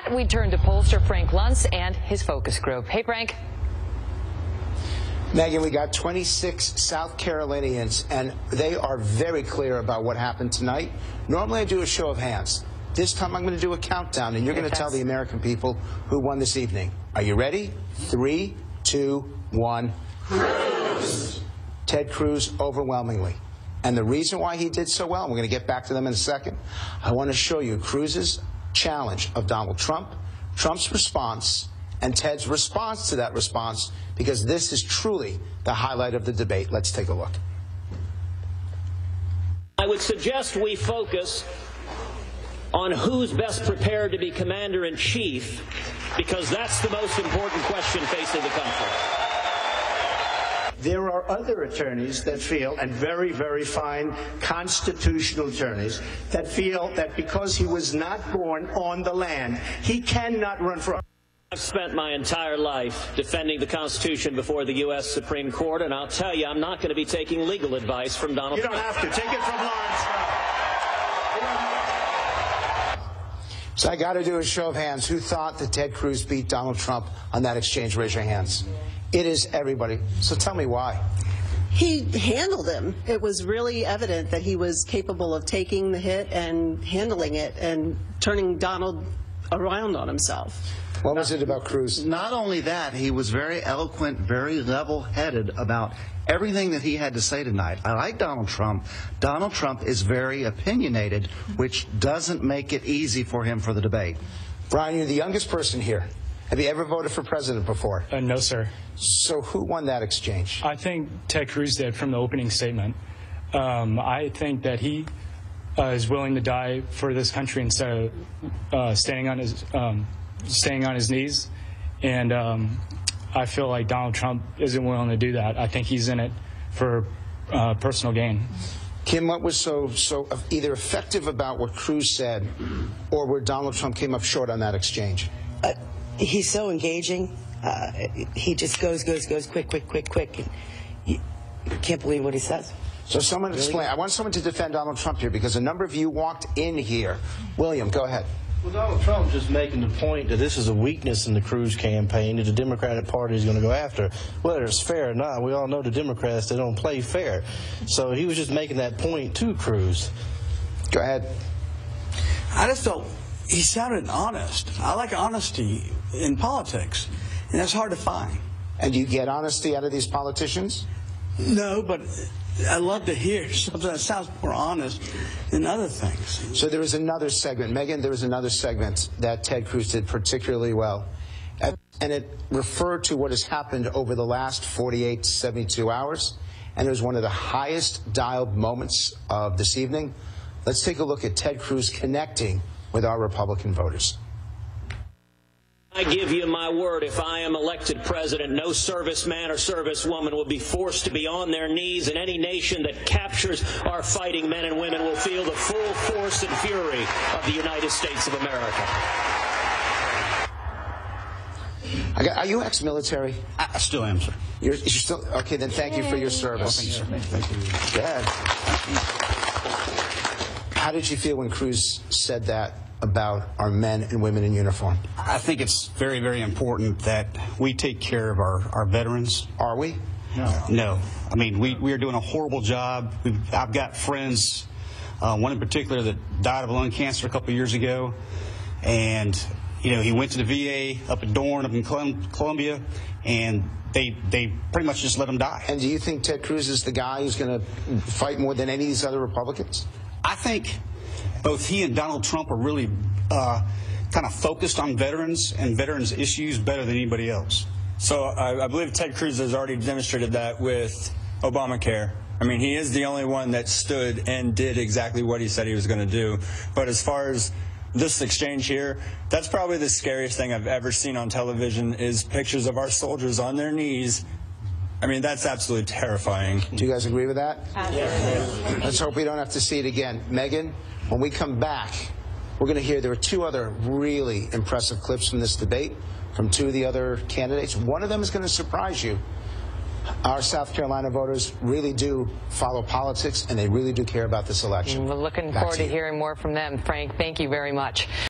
that, we turn to pollster Frank Luntz and his focus group. Hey, Frank. Megan, we got 26 South Carolinians, and they are very clear about what happened tonight. Normally I do a show of hands. This time I'm going to do a countdown, and you're going to tell the American people who won this evening. Are you ready? 3, 2, 1. Cruz. Ted Cruz overwhelmingly. And the reason why he did so well, and we're going to get back to them in a second, I want to show you Cruz's challenge of Donald Trump, Trump's response, and Ted's response to that response, because this is truly the highlight of the debate. Let's take a look. I would suggest we focus on who's best prepared to be commander-in-chief, because that's the most important question facing the country. There are other attorneys that feel, and very, very fine constitutional attorneys, that feel that because he was not born on the land, he cannot run for. I've spent my entire life defending the Constitution before the U.S. Supreme Court, and I'll tell you, I'm not going to be taking legal advice from Donald Trump. You don't have to. Take it from Luntz. So I got to do a show of hands. Who thought that Ted Cruz beat Donald Trump on that exchange? Raise your hands. It is everybody. So tell me why. He handled him. It was really evident that he was capable of taking the hit and handling it and turning Donald around on himself. What was it about Cruz? Not only that, he was very eloquent, very level-headed about everything that he had to say tonight. I like Donald Trump. Donald Trump is very opinionated, which doesn't make it easy for him for the debate. Brian, you're the youngest person here. Have you ever voted for president before? No, sir. So who won that exchange? I think Ted Cruz did from the opening statement. I think that he is willing to die for this country instead of staying on his knees. And I feel like Donald Trump isn't willing to do that. I think he's in it for personal gain. Kim, what was so either effective about what Cruz said or where Donald Trump came up short on that exchange? He's so engaging. He just goes, quick. And you can't believe what he says. So someone explain. I want someone to defend Donald Trump here, because a number of you walked in here. William, go ahead. Well, Donald Trump just making the point that this is a weakness in the Cruz campaign that the Democratic Party is going to go after. Whether it's fair or not, we all know the Democrats, they don't play fair. So he was just making that point to Cruz. Go ahead. I just felt he sounded honest. I like honesty in politics, and that's hard to find. And do you get honesty out of these politicians? No, but I love to hear something that sounds more honest than other things. So there is another segment. Megan, there was another segment that Ted Cruz did particularly well. And it referred to what has happened over the last 48 to 72 hours. And it was one of the highest dialed moments of this evening. Let's take a look at Ted Cruz connecting with our Republican voters. I give you my word, if I am elected president, no serviceman or servicewoman will be forced to be on their knees, and any nation that captures our fighting men and women will feel the full force and fury of the United States of America. Are you ex-military? I still am, sir. You're still? Okay, then thank you for your service. Thank you, sir. Thank you. Go ahead. How did you feel when Cruz said that about our men and women in uniform? I think it's very, very important that we take care of our veterans. Are we? No. I mean, we are doing a horrible job. I've got friends, one in particular that died of lung cancer a couple of years ago, and he went to the VA up at Dorn, up in Columbia, and they pretty much just let him die. And do you think Ted Cruz is the guy who's going to fight more than any of these other Republicans? I think both he and Donald Trump are really kind of focused on veterans and veterans issues better than anybody else. So I believe Ted Cruz has already demonstrated that with Obamacare. I mean, he is the only one that stood and did exactly what he said he was going to do. But as far as this exchange here, that's probably the scariest thing I've ever seen on television, is pictures of our soldiers on their knees. I mean, that's absolutely terrifying. Do you guys agree with that? Yes. Let's hope we don't have to see it again. Megan, when we come back, we're going to hear there are two other really impressive clips from this debate from two of the other candidates. One of them is going to surprise you. Our South Carolina voters really do follow politics, and they really do care about this election. We're looking forward to hearing more from them. Frank, thank you very much.